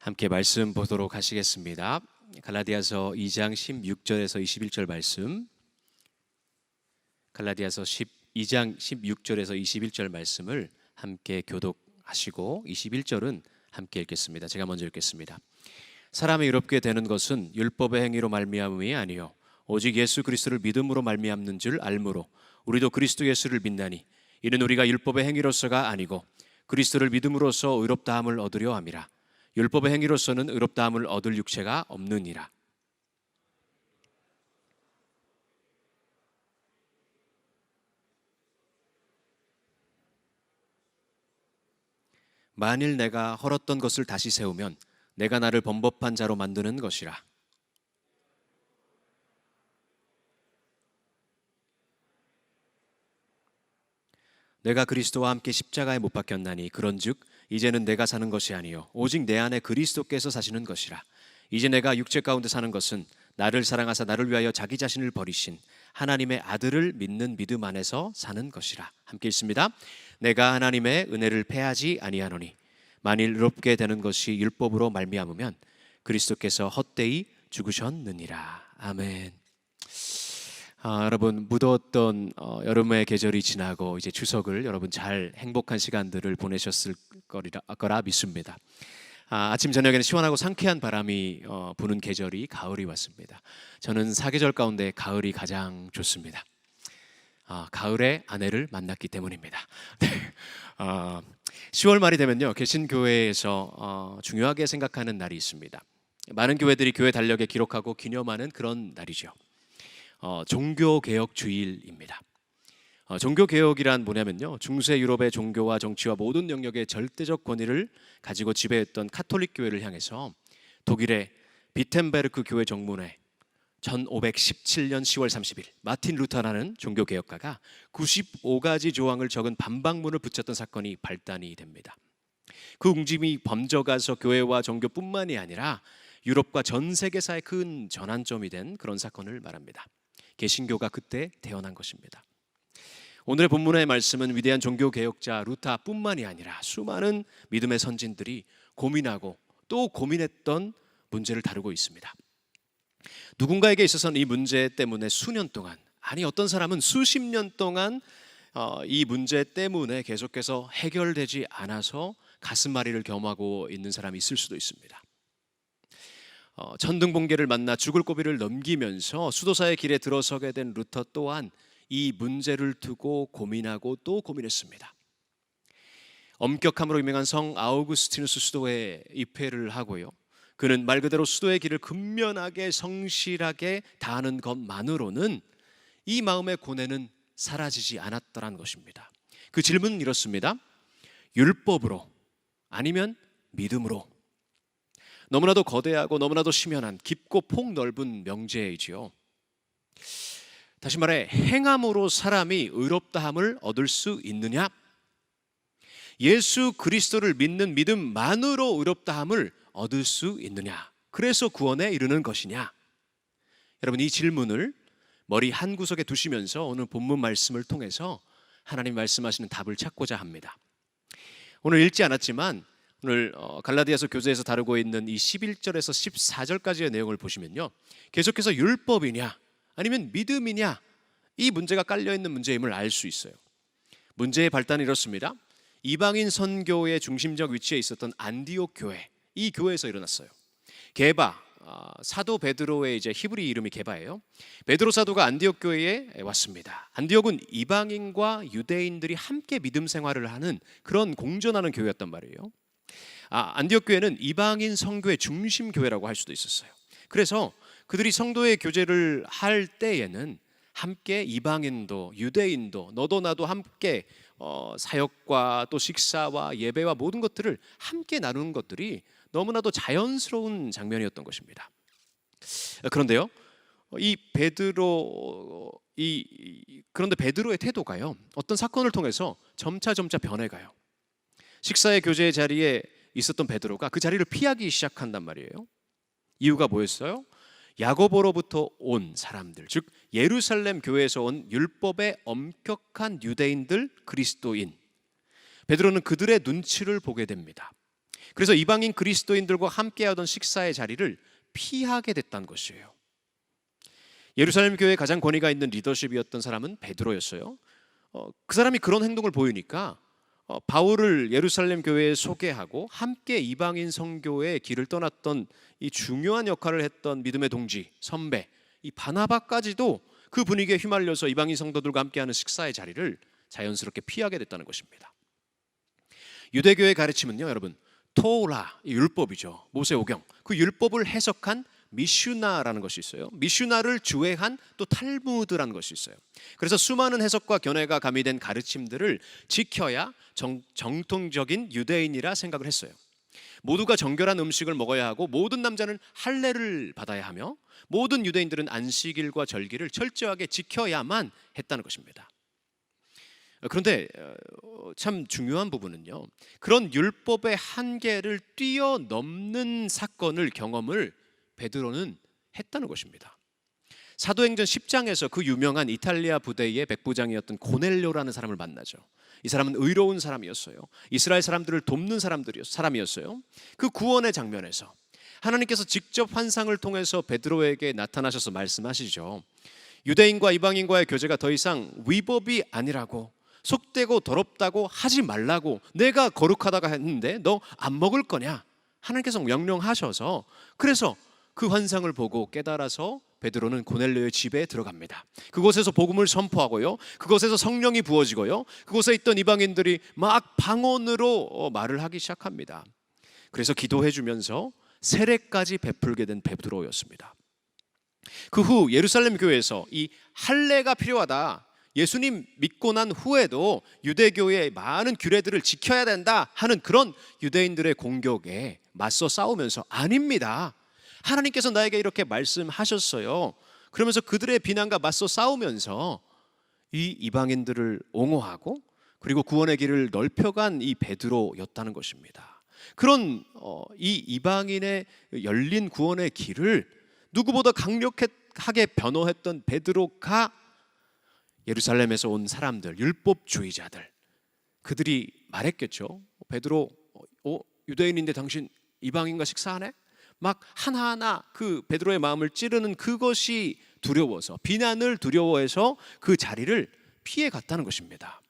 함께 말씀 보도록 하시겠습니다. 갈라디아서 2장 16절에서 21절 말씀, 갈라디아서 2장 16절에서 21절 말씀을 함께 교독하시고 21절은 함께 읽겠습니다. 제가 먼저 읽겠습니다. 사람이 의롭게 되는 것은 율법의 행위로 말미암음이 아니요 오직 예수 그리스도를 믿음으로 말미암는 줄 알므로 우리도 그리스도 예수를 믿나니 이는 우리가 율법의 행위로서가 아니고 그리스도를 믿음으로써 의롭다함을 얻으려 함이라. 율법의 행위로서는 의롭다함을 얻을 육체가 없느니라. 만일 내가 헐었던 것을 다시 세우면 내가 나를 범법한 자로 만드는 것이라. 내가 그리스도와 함께 십자가에 못 박혔나니 그런즉 이제는 내가 사는 것이 아니요 오직 내 안에 그리스도께서 사시는 것이라. 이제 내가 육체 가운데 사는 것은 나를 사랑하사 나를 위하여 자기 자신을 버리신 하나님의 아들을 믿는 믿음 안에서 사는 것이라. 함께 읽습니다. 내가 하나님의 은혜를 패하지 아니하노니 만일 의롭게 되는 것이 율법으로 말미암으면 그리스도께서 헛되이 죽으셨느니라. 아멘. 여러분 무더웠던 여름의 계절이 지나고 이제 추석을 여러분 잘 행복한 시간들을 보내셨을 거라 믿습니다. 아침 저녁에는 시원하고 상쾌한 바람이 부는 계절이 가을이 왔습니다. 저는 사계절 가운데 가을이 가장 좋습니다. 가을에 아내를 만났기 때문입니다. 10월 말이 되면요 개신교회에서 중요하게 생각하는 날이 있습니다. 많은 교회들이 교회 달력에 기록하고 기념하는 그런 날이죠. 종교개혁 주일입니다. 종교개혁이란 뭐냐면요 중세 유럽의 종교와 정치와 모든 영역의 절대적 권위를 가지고 지배했던 카톨릭 교회를 향해서 독일의 비텐베르크 교회 정문에 1517년 10월 30일 마틴 루터라는 종교개혁가가 95가지 조항을 적은 반박문을 붙였던 사건이 발단이 됩니다. 그 웅짐이 번져가서 교회와 종교뿐만이 아니라 유럽과 전 세계사의 큰 전환점이 된 그런 사건을 말합니다. 개신교가 그때 태어난 것입니다. 오늘의 본문의 말씀은 위대한 종교개혁자 루터뿐만이 아니라 수많은 믿음의 선진들이 고민하고 또 고민했던 문제를 다루고 있습니다. 누군가에게 있어서는 이 문제 때문에 수년 동안, 아니 어떤 사람은 수십 년 동안 이 문제 때문에 계속해서 해결되지 않아서 가슴앓이를 겸하고 있는 사람이 있을 수도 있습니다. 천둥번개를 만나 죽을 고비를 넘기면서 수도사의 길에 들어서게 된 루터 또한 이 문제를 두고 고민하고 또 고민했습니다. 엄격함으로 유명한 성 아우구스티누스 수도에 입회를 하고요. 그는 말 그대로 수도의 길을 근면하게 성실하게 다하는 것만으로는 이 마음의 고뇌는 사라지지 않았더란 것입니다. 그 질문은 이렇습니다. 율법으로 아니면 믿음으로? 너무나도 거대하고 너무나도 심연한 깊고 폭넓은 명제이지요. 다시 말해 행함으로 사람이 의롭다함을 얻을 수 있느냐? 예수 그리스도를 믿는 믿음만으로 의롭다함을 얻을 수 있느냐? 그래서 구원에 이르는 것이냐? 여러분 이 질문을 머리 한 구석에 두시면서 오늘 본문 말씀을 통해서 하나님 말씀하시는 답을 찾고자 합니다. 오늘 읽지 않았지만 오늘 갈라디아서 교재에서 다루고 있는 이 11절에서 14절까지의 내용을 보시면요 계속해서 율법이냐 아니면 믿음이냐 이 문제가 깔려있는 문제임을 알 수 있어요. 문제의 발단이 이렇습니다. 이방인 선교의 중심적 위치에 있었던 안디옥 교회, 이 교회에서 일어났어요. 게바, 사도 베드로의 이제 히브리 이름이 게바예요. 베드로 사도가 안디옥 교회에 왔습니다. 안디옥은 이방인과 유대인들이 함께 믿음 생활을 하는 그런 공존하는 교회였단 말이에요. 안디옥 교회는 이방인 선교의 중심 교회라고 할 수도 있었어요. 그래서 그들이 성도의 교제를 할 때에는 함께 이방인도 유대인도 너도 나도 함께 사역과 또 식사와 예배와 모든 것들을 함께 나누는 것들이 너무나도 자연스러운 장면이었던 것입니다. 그런데요, 그런데 베드로의 태도가요 어떤 사건을 통해서 점차 변해가요. 식사의 교제의 자리에 있었던 베드로가 그 자리를 피하기 시작한단 말이에요. 이유가 뭐였어요? 야고보로부터 온 사람들, 즉 예루살렘 교회에서 온 율법의 엄격한 유대인들, 그리스도인. 베드로는 그들의 눈치를 보게 됩니다. 그래서 이방인 그리스도인들과 함께하던 식사의 자리를 피하게 됐다는 것이에요. 예루살렘 교회의 가장 권위가 있는 리더십이었던 사람은 베드로였어요. 그 사람이 그런 행동을 보이니까 바울을 예루살렘 교회에 소개하고 함께 이방인 선교의 길을 떠났던 이 중요한 역할을 했던 믿음의 동지, 선배 이 바나바까지도 그 분위기에 휘말려서 이방인 성도들과 함께하는 식사의 자리를 자연스럽게 피하게 됐다는 것입니다. 유대교의 가르침은요, 여러분, 토라, 율법이죠. 모세오경. 그 율법을 해석한 미슈나라는 것이 있어요. 미슈나를 주해한 또 탈무드라는 것이 있어요. 그래서 수많은 해석과 견해가 가미된 가르침들을 지켜야 정통적인 유대인이라 생각을 했어요. 모두가 정결한 음식을 먹어야 하고 모든 남자는 할례를 받아야 하며 모든 유대인들은 안식일과 절기를 철저하게 지켜야만 했다는 것입니다. 그런데 참 중요한 부분은요, 그런 율법의 한계를 뛰어넘는 사건을 경험을 베드로는 했다는 것입니다. 사도행전 10장에서 그 유명한 이탈리아 부대의 백부장이었던 고넬료라는 사람을 만나죠. 이 사람은 의로운 사람이었어요. 이스라엘 사람들을 돕는 사람이었어요. 그 구원의 장면에서 하나님께서 직접 환상을 통해서 베드로에게 나타나셔서 말씀하시죠. 유대인과 이방인과의 교제가 더 이상 위법이 아니라고, 속되고 더럽다고 하지 말라고 내가 거룩하다고 했는데 너 안 먹을 거냐? 하나님께서 명령하셔서, 그래서 그 환상을 보고 깨달아서 베드로는 고넬료의 집에 들어갑니다. 그곳에서 복음을 선포하고요, 그곳에서 성령이 부어지고요, 그곳에 있던 이방인들이 막 방언으로 말을 하기 시작합니다. 그래서 기도해 주면서 세례까지 베풀게 된 베드로였습니다. 그 후 예루살렘 교회에서 이 할례가 필요하다, 예수님 믿고 난 후에도 유대교의 많은 규례들을 지켜야 된다 하는 그런 유대인들의 공격에 맞서 싸우면서, 아닙니다, 하나님께서 나에게 이렇게 말씀하셨어요, 그러면서 그들의 비난과 맞서 싸우면서 이 이방인들을 옹호하고 그리고 구원의 길을 넓혀간 이 베드로였다는 것입니다. 그런 이 이방인의 열린 구원의 길을 누구보다 강력하게 변호했던 베드로가 예루살렘에서 온 사람들, 율법주의자들, 그들이 말했겠죠. 베드로, 유대인인데 당신 이방인과 식사하네? 막 하나하나 그 베드로의 마음을 찌르는 그것이 두려워서, 비난을 두려워해서 그 자리를 피해 갔다는 것입니다.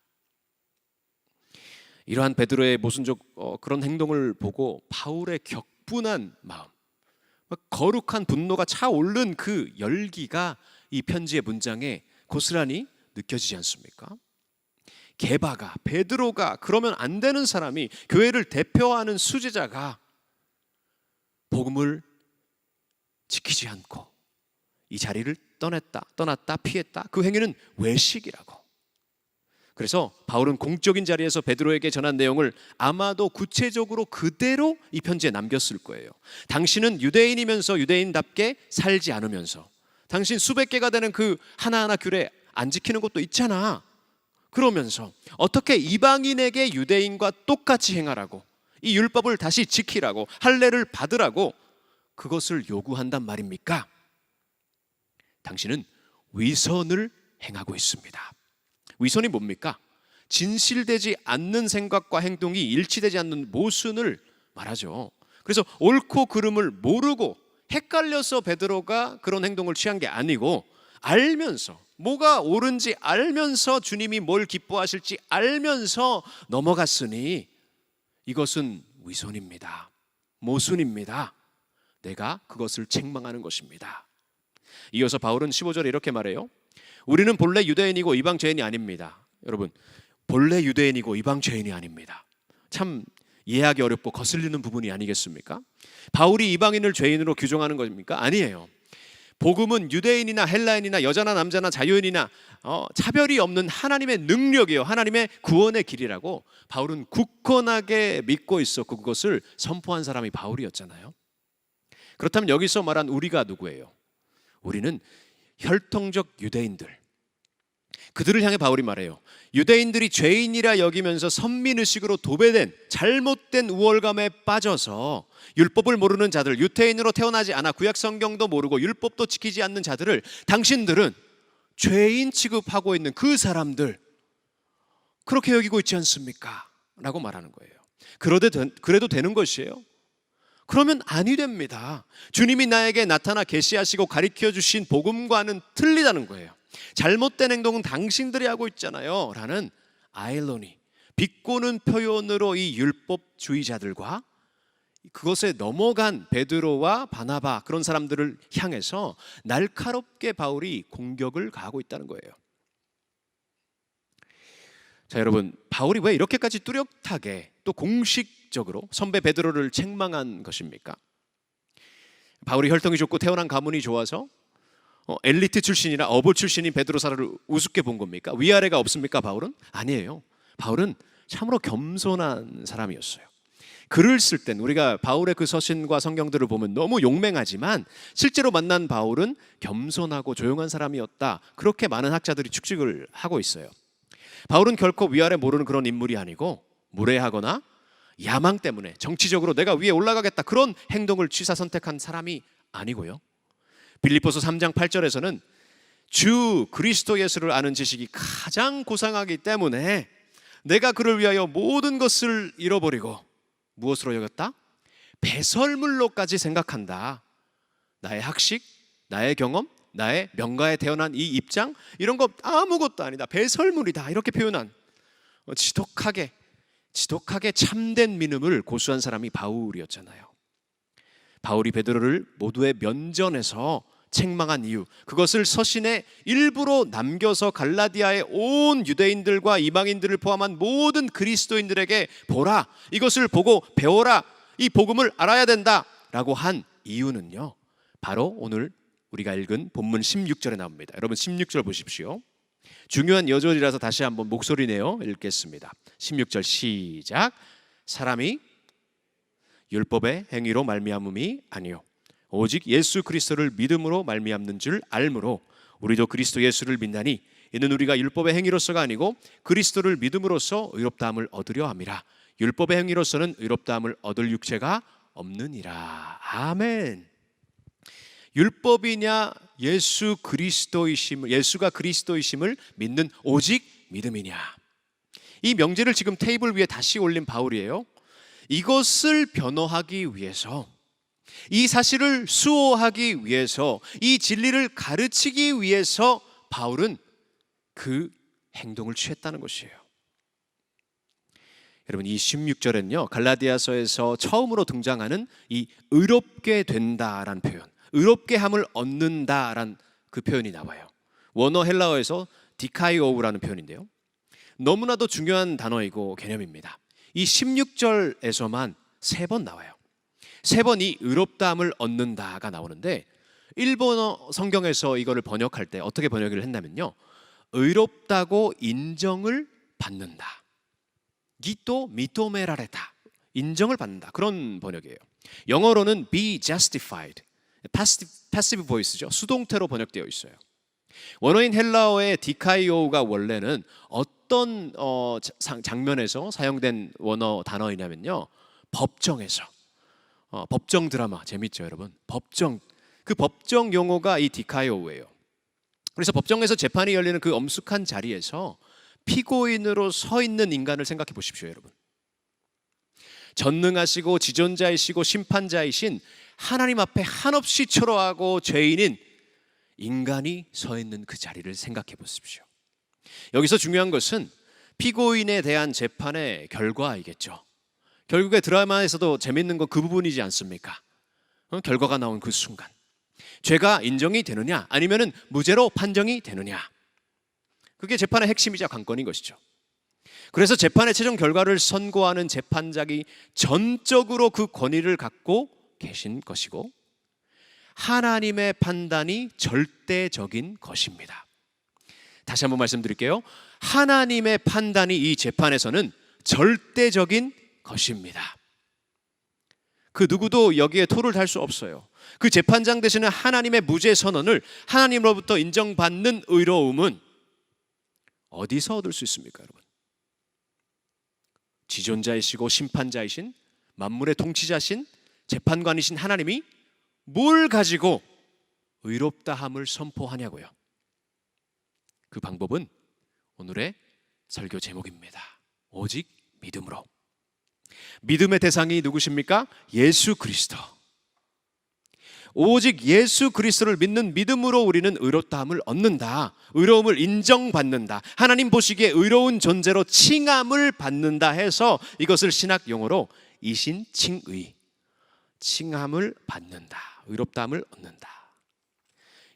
이러한 베드로의 모순적 그런 행동을 보고 바울의 격분한 마음, 거룩한 분노가 차오른 그 열기가 이 편지의 문장에 고스란히 느껴지지 않습니까? 게바가, 베드로가, 그러면 안 되는 사람이, 교회를 대표하는 수제자가 복음을 지키지 않고 이 자리를 떠났다, 피했다. 그 행위는 외식이라고. 그래서 바울은 공적인 자리에서 베드로에게 전한 내용을 아마도 구체적으로 그대로 이 편지에 남겼을 거예요. 당신은 유대인이면서 유대인답게 살지 않으면서, 당신 수백 개가 되는 그 하나하나 규례 안 지키는 것도 있잖아. 그러면서 어떻게 이방인에게 유대인과 똑같이 행하라고, 이 율법을 다시 지키라고, 할례를 받으라고 그것을 요구한단 말입니까? 당신은 위선을 행하고 있습니다. 위선이 뭡니까? 진실되지 않는 생각과 행동이 일치되지 않는 모순을 말하죠. 그래서 옳고 그름을 모르고 헷갈려서 베드로가 그런 행동을 취한 게 아니고, 알면서, 뭐가 옳은지 알면서, 주님이 뭘 기뻐하실지 알면서 넘어갔으니 이것은 위선입니다. 모순입니다. 내가 그것을 책망하는 것입니다. 이어서 바울은 15절에 이렇게 말해요. 우리는 본래 유대인이고 이방 죄인이 아닙니다. 여러분, 본래 유대인이고 이방 죄인이 아닙니다. 참 이해하기 어렵고 거슬리는 부분이 아니겠습니까? 바울이 이방인을 죄인으로 규정하는 겁니까? 아니에요. 복음은 유대인이나 헬라인이나 여자나 남자나 자유인이나 차별이 없는 하나님의 능력이요, 하나님의 구원의 길이라고 바울은 굳건하게 믿고 있었고 그것을 선포한 사람이 바울이었잖아요. 그렇다면 여기서 말한 우리가 누구예요? 우리는 혈통적 유대인들, 그들을 향해 바울이 말해요. 유대인들이 죄인이라 여기면서 선민의식으로 도배된 잘못된 우월감에 빠져서 율법을 모르는 자들, 유태인으로 태어나지 않아 구약 성경도 모르고 율법도 지키지 않는 자들을 당신들은 죄인 취급하고 있는 그 사람들, 그렇게 여기고 있지 않습니까? 라고 말하는 거예요. 그래도 되는 것이에요? 그러면 아니 됩니다. 주님이 나에게 나타나 계시하시고 가르쳐 주신 복음과는 틀리다는 거예요. 잘못된 행동은 당신들이 하고 있잖아요 라는 아이러니, 비꼬는 표현으로 이 율법주의자들과 그것에 넘어간 베드로와 바나바, 그런 사람들을 향해서 날카롭게 바울이 공격을 가하고 있다는 거예요. 자, 여러분, 바울이 왜 이렇게까지 뚜렷하게 또 공식적으로 선배 베드로를 책망한 것입니까? 바울이 혈통이 좋고 태어난 가문이 좋아서 엘리트 출신이나 어부 출신인 베드로사를 우습게 본 겁니까? 위아래가 없습니까? 바울은? 아니에요. 바울은 참으로 겸손한 사람이었어요. 글을 쓸 땐 우리가 바울의 그 서신과 성경들을 보면 너무 용맹하지만 실제로 만난 바울은 겸손하고 조용한 사람이었다, 그렇게 많은 학자들이 축식을 하고 있어요. 바울은 결코 위아래 모르는 그런 인물이 아니고 무례하거나 야망 때문에 정치적으로 내가 위에 올라가겠다 그런 행동을 취사 선택한 사람이 아니고요. 빌립보서 3장 8절에서는 주 그리스도 예수를 아는 지식이 가장 고상하기 때문에 내가 그를 위하여 모든 것을 잃어버리고 무엇으로 여겼다? 배설물로까지 생각한다. 나의 학식, 나의 경험, 나의 명가에 태어난 이 입장, 이런 거 아무것도 아니다, 배설물이다, 이렇게 표현한 지독하게 참된 믿음을 고수한 사람이 바울이었잖아요. 바울이 베드로를 모두의 면전에서 책망한 이유, 그것을 서신에 일부러 남겨서 갈라디아의 온 유대인들과 이방인들을 포함한 모든 그리스도인들에게 보라, 이것을 보고 배워라, 이 복음을 알아야 된다라고 한 이유는요, 바로 오늘 우리가 읽은 본문 16절에 나옵니다. 여러분 16절 보십시오. 중요한 여절이라서 다시 한번 목소리 내어 읽겠습니다. 16절 시작. 사람이 율법의 행위로 말미암음이 아니요 오직 예수 그리스도를 믿음으로 말미암는 줄 알므로 우리도 그리스도 예수를 믿나니 이는 우리가 율법의 행위로서가 아니고 그리스도를 믿음으로써 의롭다함을 얻으려 함이라. 율법의 행위로서는 의롭다함을 얻을 육체가 없느니라. 아멘. 율법이냐 예수가 그리스도이심을 믿는 오직 믿음이냐. 이 명제를 지금 테이블 위에 다시 올린 바울이에요. 이것을 변호하기 위해서, 이 사실을 수호하기 위해서, 이 진리를 가르치기 위해서 바울은 그 행동을 취했다는 것이에요. 여러분, 이 16절엔요 갈라디아서에서 처음으로 등장하는 이 의롭게 된다라는 표현, 의롭게 함을 얻는다라는 그 표현이 나와요. 원어 헬라어에서 디카이오우라는 표현인데요, 너무나도 중요한 단어이고 개념입니다. 이 16절에서만 3번 나와요. 3번이 의롭다함을 얻는다가 나오는데, 일본어 성경에서 이거를 번역할 때 어떻게 번역을 했냐면요, 의롭다고 인정을 받는다, 기토 미토메라레다, 인정을 받는다, 그런 번역이에요. 영어로는 be justified, passive voice죠, 수동태로 번역되어 있어요. 원어인 헬라어의 디카이오가 원래는 어떤 장면에서 사용된 원어 단어이냐면요, 법정에서, 법정 드라마 재밌죠 여러분? 그 법정 용어가 이 디카이오예요. 그래서 법정에서 재판이 열리는 그 엄숙한 자리에서 피고인으로 서 있는 인간을 생각해 보십시오 여러분. 전능하시고 지존자이시고 심판자이신 하나님 앞에 한없이 초라하고 죄인인 인간이 서 있는 그 자리를 생각해 보십시오. 여기서 중요한 것은 피고인에 대한 재판의 결과이겠죠. 결국에 드라마에서도 재밌는 건 그 부분이지 않습니까? 결과가 나온 그 순간, 죄가 인정이 되느냐 아니면은 무죄로 판정이 되느냐, 그게 재판의 핵심이자 관건인 것이죠. 그래서 재판의 최종 결과를 선고하는 재판장이 전적으로 그 권위를 갖고 계신 것이고, 하나님의 판단이 절대적인 것입니다. 다시 한번 말씀드릴게요. 하나님의 판단이 이 재판에서는 절대적인 것입니다. 그 누구도 여기에 토를 달 수 없어요. 그 재판장 되시는 하나님의 무죄 선언을 하나님으로부터 인정받는 의로움은 어디서 얻을 수 있습니까 여러분? 지존자이시고 심판자이신 만물의 통치자신 재판관이신 하나님이 뭘 가지고 의롭다함을 선포하냐고요. 그 방법은 오늘의 설교 제목입니다. 오직 믿음으로. 믿음의 대상이 누구십니까? 예수 그리스도. 오직 예수 그리스도를 믿는 믿음으로 우리는 의롭다함을 얻는다. 의로움을 인정받는다. 하나님 보시기에 의로운 존재로 칭함을 받는다 해서 이것을 신학 용어로 이신칭의, 칭함을 받는다. 의롭다함을 얻는다.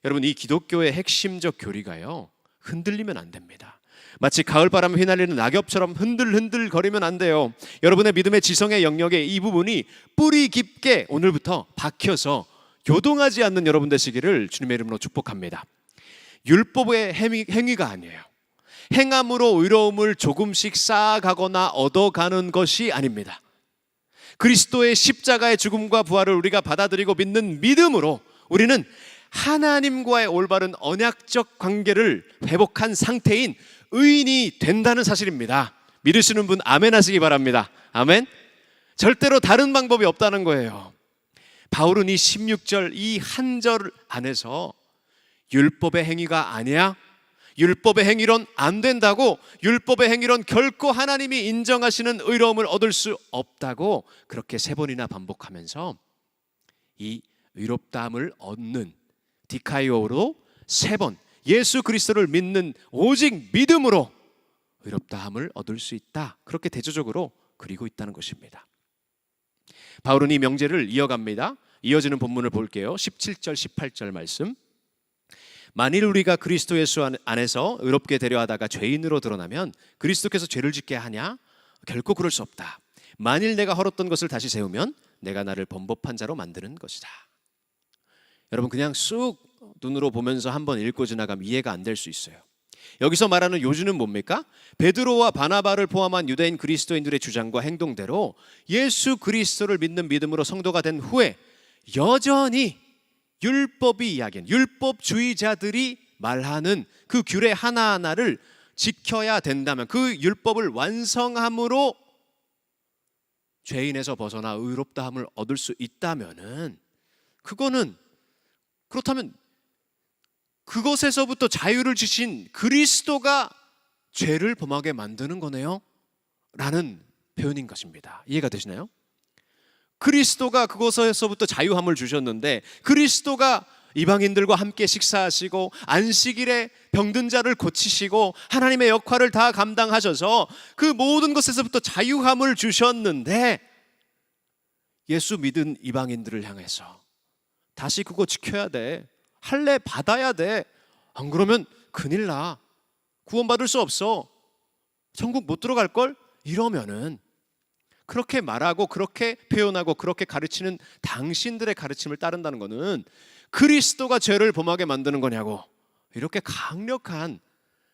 여러분, 이 기독교의 핵심적 교리가요, 흔들리면 안 됩니다. 마치 가을바람 휘날리는 낙엽처럼 흔들흔들 거리면 안 돼요. 여러분의 믿음의 지성의 영역에 이 부분이 뿌리 깊게 오늘부터 박혀서 요동하지 않는 여러분 되시기를 주님의 이름으로 축복합니다. 율법의 행위가 아니에요. 행함으로 의로움을 조금씩 쌓아가거나 얻어가는 것이 아닙니다. 그리스도의 십자가의 죽음과 부활을 우리가 받아들이고 믿는 믿음으로 우리는 하나님과의 올바른 언약적 관계를 회복한 상태인 의인이 된다는 사실입니다. 믿으시는 분 아멘 하시기 바랍니다. 아멘. 절대로 다른 방법이 없다는 거예요. 바울은 이 16절 이 한 절 안에서 율법의 행위가 아니야, 율법의 행위론 안 된다고, 율법의 행위론 결코 하나님이 인정하시는 의로움을 얻을 수 없다고 그렇게 3번이나 반복하면서 이 의롭다함을 얻는 디카이오로 3번 예수 그리스도를 믿는 오직 믿음으로 의롭다함을 얻을 수 있다, 그렇게 대조적으로 그리고 있다는 것입니다. 바울은 이 명제를 이어갑니다. 이어지는 본문을 볼게요. 17절 18절 말씀. 만일 우리가 그리스도 예수 안에서 의롭게 되려 하다가 죄인으로 드러나면 그리스도께서 죄를 짓게 하냐? 결코 그럴 수 없다. 만일 내가 헐었던 것을 다시 세우면 내가 나를 범법한 자로 만드는 것이다. 여러분, 그냥 쑥 눈으로 보면서 한번 읽고 지나가면 이해가 안 될 수 있어요. 여기서 말하는 요주는 뭡니까? 베드로와 바나바를 포함한 유대인 그리스도인들의 주장과 행동대로 예수 그리스도를 믿는 믿음으로 성도가 된 후에 여전히 율법이 이야기하는, 율법주의자들이 말하는 그 규례 하나하나를 지켜야 된다면, 그 율법을 완성함으로 죄인에서 벗어나 의롭다함을 얻을 수 있다면은, 그렇다면 그것에서부터 자유를 주신 그리스도가 죄를 범하게 만드는 거네요 라는 표현인 것입니다. 이해가 되시나요? 그리스도가 그것에서부터 자유함을 주셨는데, 그리스도가 이방인들과 함께 식사하시고 안식일에 병든 자를 고치시고 하나님의 역할을 다 감당하셔서 그 모든 것에서부터 자유함을 주셨는데, 예수 믿은 이방인들을 향해서 다시 그거 지켜야 돼, 할례 받아야 돼, 안 그러면 큰일 나, 구원받을 수 없어, 천국 못 들어갈걸, 이러면은 그렇게 말하고 그렇게 표현하고 그렇게 가르치는 당신들의 가르침을 따른다는 것은 그리스도가 죄를 범하게 만드는 거냐고, 이렇게 강력한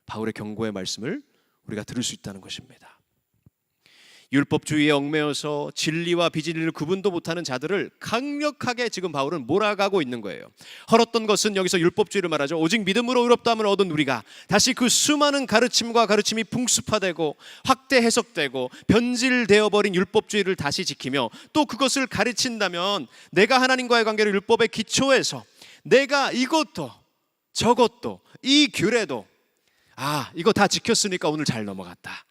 바울의 경고의 말씀을 우리가 들을 수 있다는 것입니다. 율법주의에 얽매여서 진리와 비진리를 구분도 못하는 자들을 강력하게 지금 바울은 몰아가고 있는 거예요. 헐었던 것은 여기서 율법주의를 말하죠. 오직 믿음으로 의롭다함을 얻은 우리가 다시 그 수많은 가르침과 가르침이 풍습화되고 확대 해석되고 변질되어 버린 율법주의를 다시 지키며 또 그것을 가르친다면, 내가 하나님과의 관계를 율법의 기초에서 내가 이것도 저것도 이 규례도 이거 다 지켰으니까 오늘 잘 넘어갔다,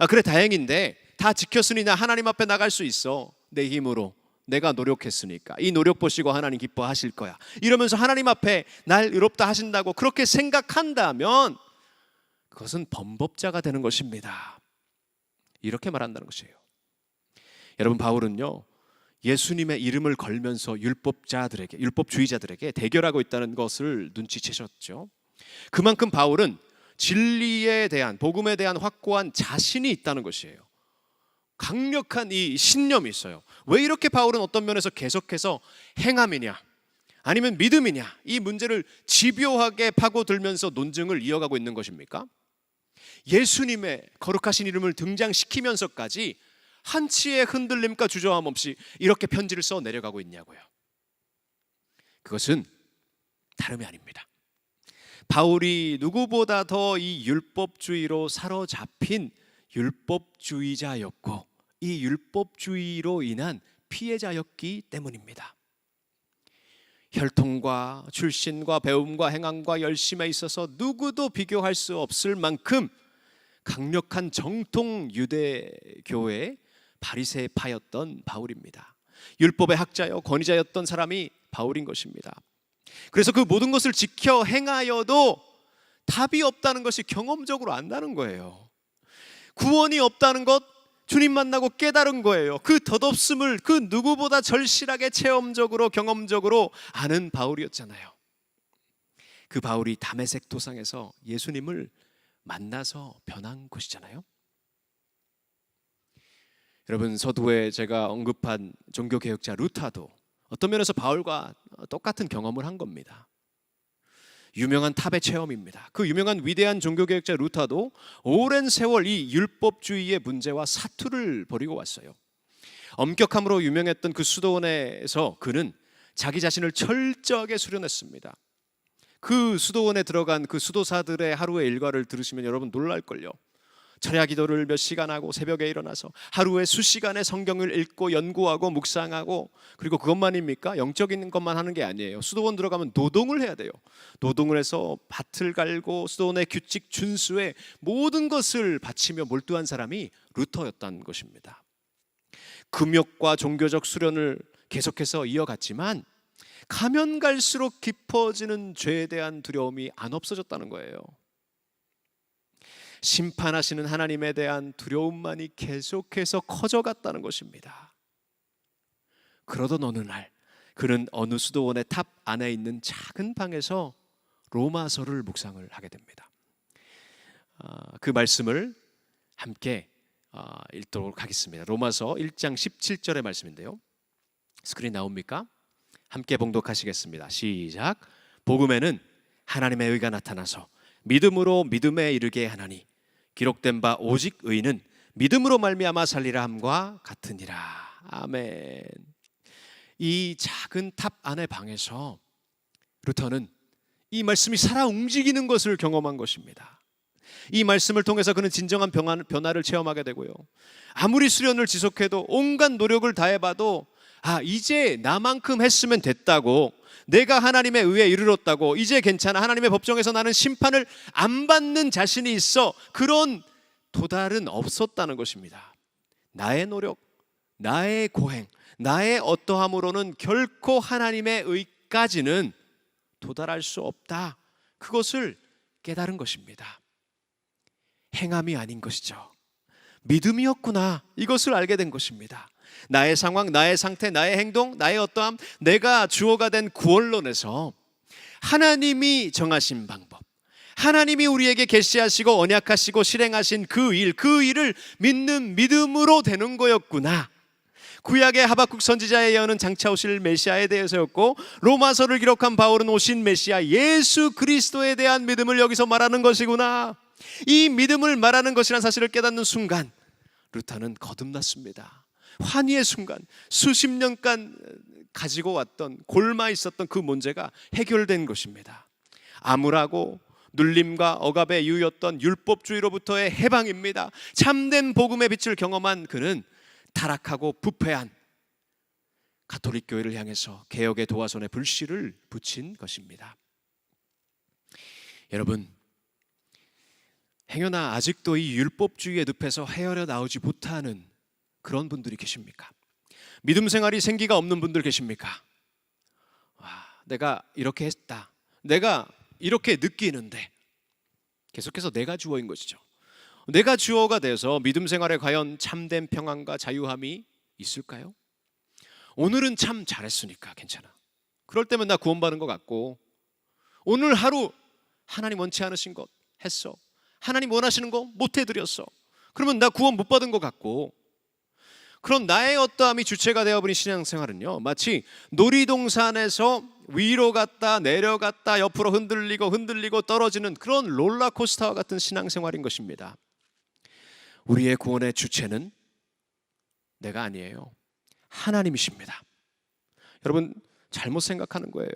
그래 다행인데 다 지켰으니 나 하나님 앞에 나갈 수 있어, 내 힘으로 내가 노력했으니까 이 노력 보시고 하나님 기뻐하실 거야, 이러면서 하나님 앞에 날 의롭다 하신다고 그렇게 생각한다면 그것은 범법자가 되는 것입니다. 이렇게 말한다는 것이에요. 여러분, 바울은요 예수님의 이름을 걸면서 율법주의자들에게 대결하고 있다는 것을 눈치채셨죠. 그만큼 바울은 진리에 대한, 복음에 대한 확고한 자신이 있다는 것이에요. 강력한 이 신념이 있어요. 왜 이렇게 바울은 어떤 면에서 계속해서 행함이냐 아니면 믿음이냐, 이 문제를 집요하게 파고들면서 논증을 이어가고 있는 것입니까? 예수님의 거룩하신 이름을 등장시키면서까지 한치의 흔들림과 주저함 없이 이렇게 편지를 써 내려가고 있냐고요. 그것은 다름이 아닙니다. 바울이 누구보다 더 이 율법주의로 사로잡힌 율법주의자였고, 이 율법주의로 인한 피해자였기 때문입니다. 혈통과 출신과 배움과 행함과 열심에 있어서 누구도 비교할 수 없을 만큼 강력한 정통 유대교의 바리새파였던 바울입니다. 율법의 학자요 권위자였던 사람이 바울인 것입니다. 그래서 그 모든 것을 지켜 행하여도 답이 없다는 것이 경험적으로 안다는 거예요. 구원이 없다는 것, 주님 만나고 깨달은 거예요. 그 덧없음을 그 누구보다 절실하게 체험적으로 경험적으로 아는 바울이었잖아요. 그 바울이 다메섹 도상에서 예수님을 만나서 변한 곳이잖아요. 여러분, 서두에 제가 언급한 종교개혁자 루터도 어떤 면에서 바울과 똑같은 경험을 한 겁니다. 유명한 탑의 체험입니다. 그 유명한 위대한 종교개혁자 루터도 오랜 세월 이 율법주의의 문제와 사투를 벌이고 왔어요. 엄격함으로 유명했던 그 수도원에서 그는 자기 자신을 철저하게 수련했습니다. 그 수도원에 들어간 그 수도사들의 하루의 일과를 들으시면 여러분 놀랄걸요. 철야 기도를 몇 시간 하고 새벽에 일어나서 하루에 수시간의 성경을 읽고 연구하고 묵상하고, 그리고 그것만입니까? 영적인 것만 하는 게 아니에요. 수도원 들어가면 노동을 해야 돼요. 노동을 해서 밭을 갈고 수도원의 규칙 준수에 모든 것을 바치며 몰두한 사람이 루터였다는 것입니다. 금욕과 종교적 수련을 계속해서 이어갔지만 가면 갈수록 깊어지는 죄에 대한 두려움이 안 없어졌다는 거예요. 심판하시는 하나님에 대한 두려움만이 계속해서 커져갔다는 것입니다. 그러던 어느 날 그는 어느 수도원의 탑 안에 있는 작은 방에서 로마서를 묵상을 하게 됩니다. 그 말씀을 함께 읽도록 하겠습니다. 로마서 1장 17절의 말씀인데요. 스크린 나옵니까? 함께 봉독하시겠습니다. 시작. 복음에는 하나님의 의가 나타나서 믿음으로 믿음에 이르게 하나니 기록된 바 오직 의는 믿음으로 말미암아 살리라 함과 같으니라. 아멘. 이 작은 탑 안의 방에서 루터는 이 말씀이 살아 움직이는 것을 경험한 것입니다. 이 말씀을 통해서 그는 진정한 변화를 체험하게 되고요. 아무리 수련을 지속해도 온갖 노력을 다해봐도 이제 나만큼 했으면 됐다고, 내가 하나님의 의에 이르렀다고, 이제 괜찮아, 하나님의 법정에서 나는 심판을 안 받는 자신이 있어, 그런 도달은 없었다는 것입니다. 나의 노력, 나의 고행, 나의 어떠함으로는 결코 하나님의 의까지는 도달할 수 없다, 그것을 깨달은 것입니다. 행함이 아닌 것이죠. 믿음이었구나, 이것을 알게 된 것입니다. 나의 상황, 나의 상태, 나의 행동, 나의 어떠함, 내가 주어가 된 구원론에서 하나님이 정하신 방법, 하나님이 우리에게 계시하시고 언약하시고 실행하신 그 일을 믿는 믿음으로 되는 거였구나. 구약의 하박국 선지자의 예언은 장차 오실 메시아에 대해서였고, 로마서를 기록한 바울은 오신 메시아 예수 그리스도에 대한 믿음을 여기서 말하는 것이구나. 이 믿음을 말하는 것이라는 사실을 깨닫는 순간 루터는 거듭났습니다. 환희의 순간, 수십 년간 가지고 왔던, 골마 있었던 그 문제가 해결된 것입니다. 암울하고 눌림과 억압의 이유였던 율법주의로부터의 해방입니다. 참된 복음의 빛을 경험한 그는 타락하고 부패한 가톨릭 교회를 향해서 개혁의 도화선에 불씨를 붙인 것입니다. 여러분, 행여나 아직도 이 율법주의의 늪에서 헤어려 나오지 못하는 그런 분들이 계십니까? 믿음 생활이 생기가 없는 분들 계십니까? 내가 이렇게 했다, 내가 이렇게 느끼는데, 계속해서 내가 주어인 것이죠. 내가 주어가 돼서 믿음 생활에 과연 참된 평안과 자유함이 있을까요? 오늘은 참 잘했으니까 괜찮아, 그럴 때면 나 구원받은 것 같고, 오늘 하루 하나님 원치 않으신 것 했어, 하나님 원하시는 거 못 해드렸어, 그러면 나 구원 못 받은 것 같고, 그런 나의 어떠함이 주체가 되어버린 신앙생활은요, 마치 놀이동산에서 위로 갔다 내려갔다 옆으로 흔들리고 떨어지는 그런 롤러코스터와 같은 신앙생활인 것입니다. 우리의 구원의 주체는 내가 아니에요, 하나님이십니다. 여러분, 잘못 생각하는 거예요.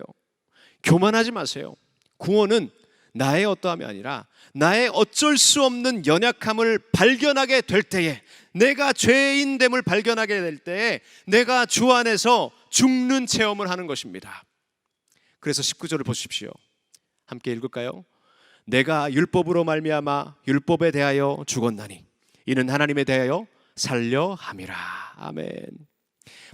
교만하지 마세요. 구원은 나의 어떠함이 아니라 나의 어쩔 수 없는 연약함을 발견하게 될 때에, 내가 죄인됨을 발견하게 될 때에 내가 주 안에서 죽는 체험을 하는 것입니다. 그래서 19절을 보십시오. 함께 읽을까요? 내가 율법으로 말미암아 율법에 대하여 죽었나니 이는 하나님에 대하여 살려 함이라. 아멘.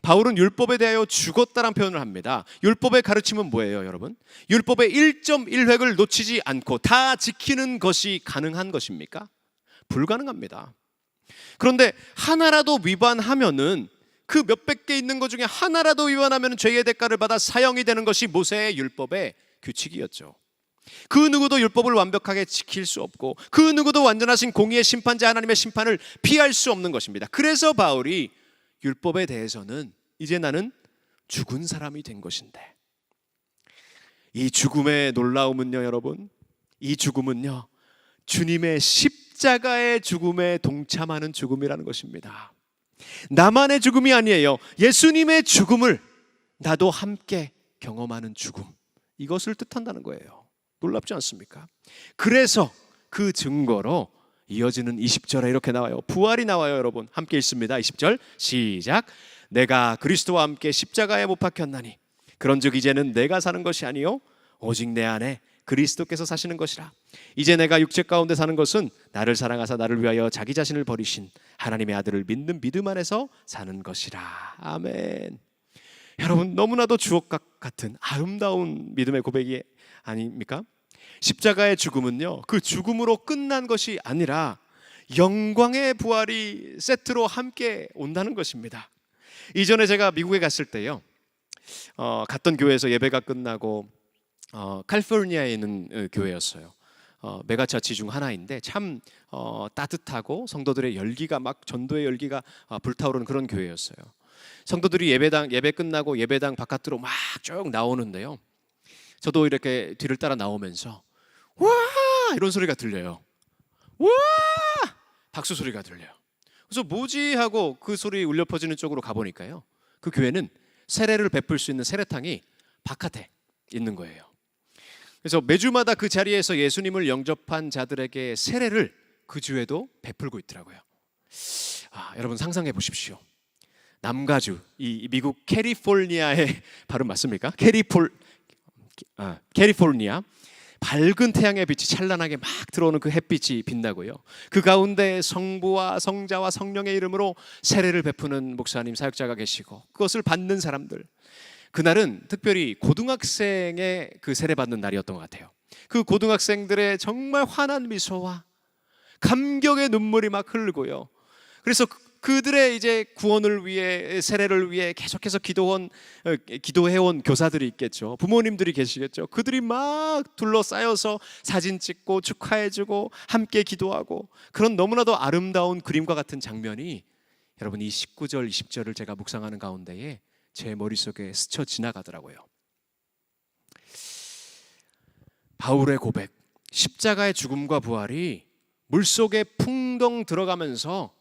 바울은 율법에 대하여 죽었다란 표현을 합니다. 율법의 가르침은 뭐예요, 여러분? 율법의 1.1획을 놓치지 않고 다 지키는 것이 가능한 것입니까? 불가능합니다. 그런데 하나라도 위반하면은, 그 몇백 개 있는 것 중에 하나라도 위반하면 죄의 대가를 받아 사형이 되는 것이 모세의 율법의 규칙이었죠. 그 누구도 율법을 완벽하게 지킬 수 없고, 그 누구도 완전하신 공의의 심판자 하나님의 심판을 피할 수 없는 것입니다. 그래서 바울이 율법에 대해서는 이제 나는 죽은 사람이 된 것인데, 이 죽음의 놀라움은요, 여러분, 이 죽음은요, 주님의 십자가의 죽음에 동참하는 죽음이라는 것입니다. 나만의 죽음이 아니에요. 예수님의 죽음을 나도 함께 경험하는 죽음, 이것을 뜻한다는 거예요. 놀랍지 않습니까? 그래서 그 증거로 이어지는 20절에 이렇게 나와요. 부활이 나와요, 여러분. 함께 읽습니다. 20절 시작. 내가 그리스도와 함께 십자가에 못 박혔나니 그런즉 이제는 내가 사는 것이 아니요 오직 내 안에 그리스도께서 사시는 것이라. 이제 내가 육체 가운데 사는 것은 나를 사랑하사 나를 위하여 자기 자신을 버리신 하나님의 아들을 믿는 믿음 안에서 사는 것이라. 아멘. 여러분, 너무나도 주옥 같은 아름다운 믿음의 고백이 아닙니까? 십자가의 죽음은요, 그 죽음으로 끝난 것이 아니라 영광의 부활이 세트로 함께 온다는 것입니다. 이전에 제가 미국에 갔을 때요, 갔던 교회에서 예배가 끝나고 캘리포니아에 있는 교회였어요. 메가처치 중 하나인데 참 따뜻하고 성도들의 열기가 막, 전도의 열기가 불타오르는 그런 교회였어요. 성도들이 예배 끝나고 예배당 바깥으로 막 쭉 나오는데요, 저도 이렇게 뒤를 따라 나오면서 와 이런 소리가 들려요. 와 박수 소리가 들려요. 그래서 뭐지 하고 그 소리 울려 퍼지는 쪽으로 가보니까요, 그 교회는 세례를 베풀 수 있는 세례탕이 바깥에 있는 거예요. 그래서 매주마다 그 자리에서 예수님을 영접한 자들에게 세례를 그 주에도 베풀고 있더라고요. 여러분 상상해 보십시오. 남가주, 이 미국 캘리포니아의 발음 맞습니까? 캘리포니아, 밝은 태양의 빛이 찬란하게 막 들어오는 그 햇빛이 빛나고요, 그 가운데 성부와 성자와 성령의 이름으로 세례를 베푸는 목사님, 사역자가 계시고 그것을 받는 사람들, 그날은 특별히 고등학생의 그 세례 받는 날이었던 것 같아요. 그 고등학생들의 정말 환한 미소와 감격의 눈물이 막 흐르고요, 그래서 그들의 이제 구원을 위해, 세례를 위해 계속해서 기도해온 교사들이 있겠죠. 부모님들이 계시겠죠. 그들이 막 둘러싸여서 사진 찍고 축하해주고 함께 기도하고, 그런 너무나도 아름다운 그림과 같은 장면이 여러분 이 19절 20절을 제가 묵상하는 가운데에 제 머릿속에 스쳐 지나가더라고요. 바울의 고백, 십자가의 죽음과 부활이 물속에 풍덩 들어가면서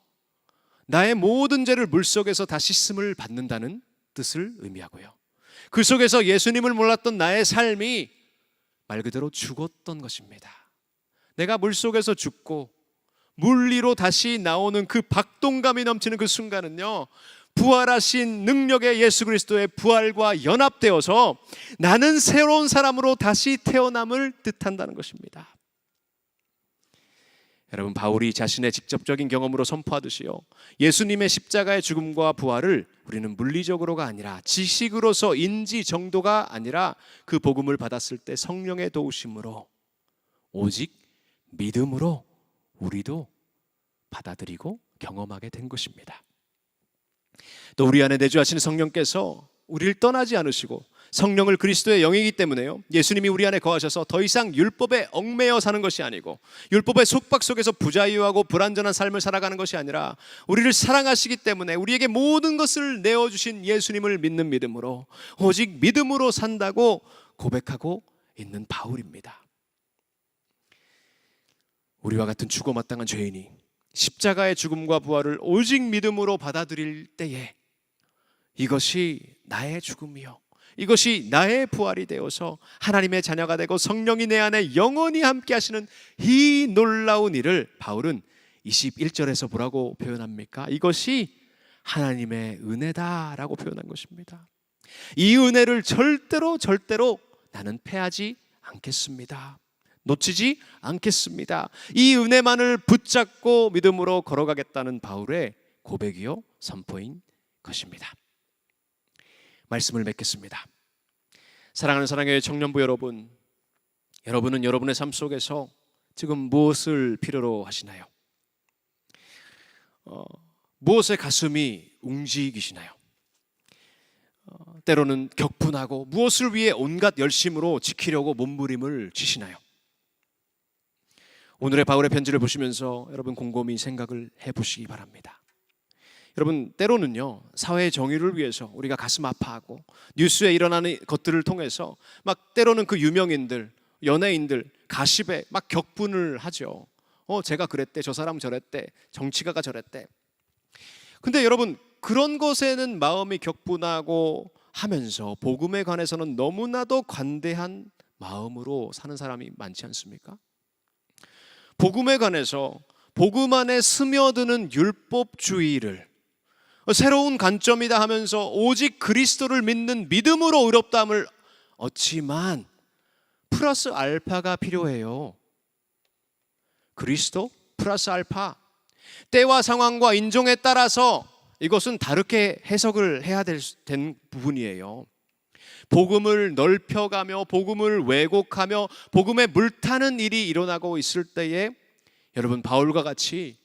나의 모든 죄를 물속에서 다 씻음을 받는다는 뜻을 의미하고요, 그 속에서 예수님을 몰랐던 나의 삶이 말 그대로 죽었던 것입니다. 내가 물속에서 죽고 물 위로 다시 나오는 그 박동감이 넘치는 그 순간은요, 부활하신 능력의 예수 그리스도의 부활과 연합되어서 나는 새로운 사람으로 다시 태어남을 뜻한다는 것입니다. 여러분, 바울이 자신의 직접적인 경험으로 선포하듯이요, 예수님의 십자가의 죽음과 부활을 우리는 물리적으로가 아니라 지식으로서, 인지 정도가 아니라 그 복음을 받았을 때 성령의 도우심으로 오직 믿음으로 우리도 받아들이고 경험하게 된 것입니다. 또 우리 안에 내주하시는 성령께서 우리를 떠나지 않으시고, 성령을 그리스도의 영이기 때문에요, 예수님이 우리 안에 거하셔서 더 이상 율법에 얽매여 사는 것이 아니고, 율법의 속박 속에서 부자유하고 불완전한 삶을 살아가는 것이 아니라, 우리를 사랑하시기 때문에 우리에게 모든 것을 내어주신 예수님을 믿는 믿음으로, 오직 믿음으로 산다고 고백하고 있는 바울입니다. 우리와 같은 죽어마땅한 죄인이 십자가의 죽음과 부활을 오직 믿음으로 받아들일 때에 이것이 나의 죽음이요, 이것이 나의 부활이 되어서 하나님의 자녀가 되고 성령이 내 안에 영원히 함께 하시는 이 놀라운 일을 바울은 21절에서 뭐라고 표현합니까? 이것이 하나님의 은혜다라고 표현한 것입니다. 이 은혜를 절대로 나는 패하지 않겠습니다. 놓치지 않겠습니다. 이 은혜만을 붙잡고 믿음으로 걸어가겠다는 바울의 고백이요 선포인 것입니다. 말씀을 맺겠습니다. 사랑하는 사랑의 청년부 여러분, 여러분은 여러분의 삶 속에서 지금 무엇을 필요로 하시나요? 무엇에 가슴이 움직이시나요? 때로는 격분하고 무엇을 위해 온갖 열심으로 지키려고 몸부림을 치시나요? 오늘의 바울의 편지를 보시면서 여러분 곰곰이 생각을 해보시기 바랍니다. 여러분, 때로는요, 사회의 정의를 위해서 우리가 가슴 아파하고 뉴스에 일어나는 것들을 통해서 막 때로는 그 유명인들, 연예인들, 가십에 막 격분을 하죠. 제가 그랬대, 저 사람 저랬대, 정치가가 저랬대. 근데 여러분, 그런 것에는 마음이 격분하고 하면서 복음에 관해서는 너무나도 관대한 마음으로 사는 사람이 많지 않습니까? 복음에 관해서 복음 안에 스며드는 율법주의를 새로운 관점이다 하면서 오직 그리스도를 믿는 믿음으로 의롭다함을 얻지만 플러스 알파가 필요해요. 그리스도 플러스 알파. 때와 상황과 인종에 따라서 이것은 다르게 해석을 해야 된 부분이에요. 복음을 넓혀가며 복음을 왜곡하며 복음에 물타는 일이 일어나고 있을 때에 여러분, 바울과 같이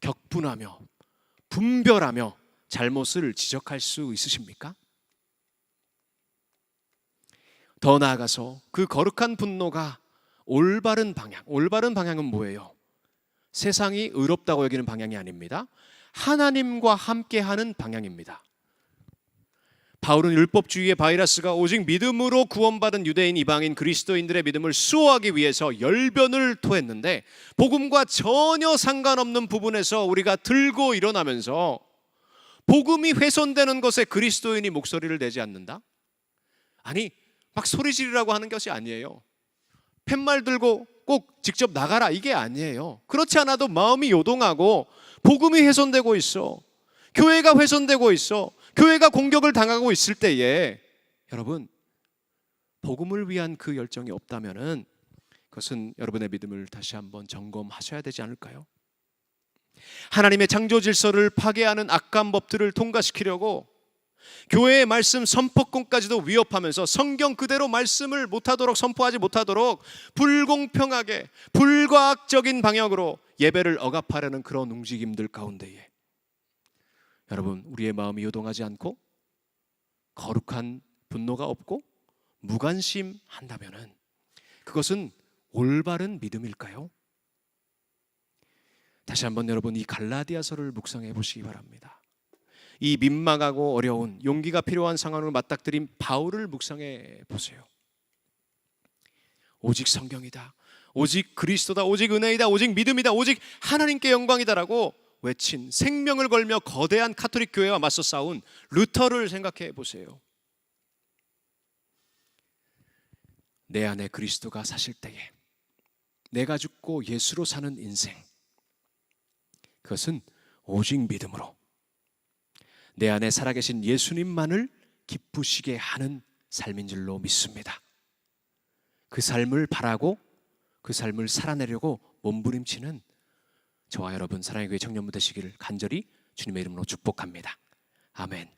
격분하며 분별하며 잘못을 지적할 수 있으십니까? 더 나아가서 그 거룩한 분노가 올바른 방향은 뭐예요? 세상이 의롭다고 여기는 방향이 아닙니다. 하나님과 함께하는 방향입니다. 바울은 율법주의의 바이러스가 오직 믿음으로 구원받은 유대인, 이방인, 그리스도인들의 믿음을 수호하기 위해서 열변을 토했는데 복음과 전혀 상관없는 부분에서 우리가 들고 일어나면서 복음이 훼손되는 것에 그리스도인이 목소리를 내지 않는다? 아니, 막 소리 지르라고 하는 것이 아니에요. 팻말 들고 꼭 직접 나가라, 이게 아니에요. 그렇지 않아도 마음이 요동하고 복음이 훼손되고 있어, 교회가 훼손되고 있어, 교회가 공격을 당하고 있을 때에 여러분, 복음을 위한 그 열정이 없다면은 그것은 여러분의 믿음을 다시 한번 점검하셔야 되지 않을까요? 하나님의 창조 질서를 파괴하는 악한 법들을 통과시키려고 교회의 말씀 선포권까지도 위협하면서 성경 그대로 말씀을 못하도록, 선포하지 못하도록 불공평하게 불과학적인 방향으로 예배를 억압하려는 그런 움직임들 가운데에 여러분, 우리의 마음이 요동하지 않고 거룩한 분노가 없고 무관심한다면은 그것은 올바른 믿음일까요? 다시 한번 여러분, 이 갈라디아서를 묵상해 보시기 바랍니다. 이 민망하고 어려운 용기가 필요한 상황을 맞닥뜨린 바울을 묵상해 보세요. 오직 성경이다, 오직 그리스도다, 오직 은혜이다, 오직 믿음이다, 오직 하나님께 영광이다라고 외친, 생명을 걸며 거대한 카톨릭 교회와 맞서 싸운 루터를 생각해 보세요. 내 안에 그리스도가 사실 때에 내가 죽고 예수로 사는 인생, 그것은 오직 믿음으로 내 안에 살아계신 예수님만을 기쁘시게 하는 삶인 줄로 믿습니다. 그 삶을 바라고 그 삶을 살아내려고 몸부림치는 저와 여러분 사랑의 교회 청년부 되시기를 간절히 주님의 이름으로 축복합니다. 아멘.